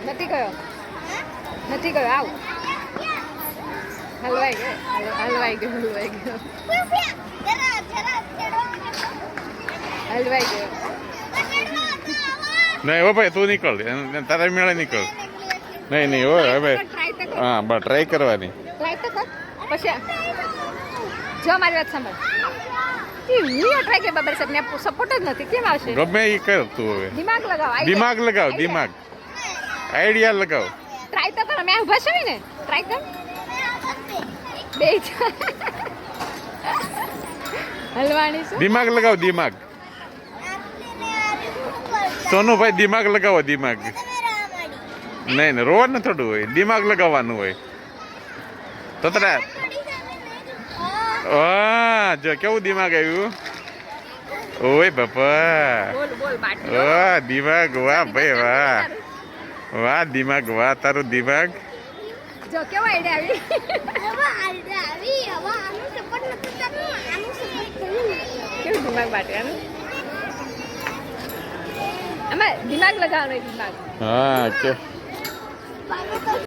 નથી ગયો નથી ગયો આવ હલવાઈ ગયો હલવાઈ ગયો હલવાઈ ગયો હલવાઈ ગયો નહીં હો ભાઈ તું નીકળ તારા મેળે નીકળ નહીં નહીં હોય હવે હા બસ ટ્રાય કરવાની ટ્રાય તો કર પછી જો મારી વાત સાંભળ હું ટ્રાય કે બાબર સાહેબ ને સપોર્ટ જ નથી કેમ આવશે ગમે એ કર તું હવે દિમાગ લગાવ દિમાગ લગાવ દિમાગ આઈડિયા લગાવ ટ્રાય તો કર મેં ઊભા છે ને ટ્રાય કર બે હલવાણી છે દિમાગ લગાવ દિમાગ સોનુભાઈ દિમાગ લગાવો દિમાગ નહીં ને રોવાનું થોડું હોય દિમાગ લગાવવાનું હોય તો તરા વાહ જો કેવું દિમાગ આવ્યું ઓય બાપા બોલ બોલ બાટલો વાહ દિમાગ વાહ ભાઈ વાહ વાહ દિમાગ વાહ તારું દિમાગ જો કેવો આઈડિયા આવી કેવું દિમાગ બાટવાનું આમાં દિમાગ લગાવવાનો દિમાગ હા કે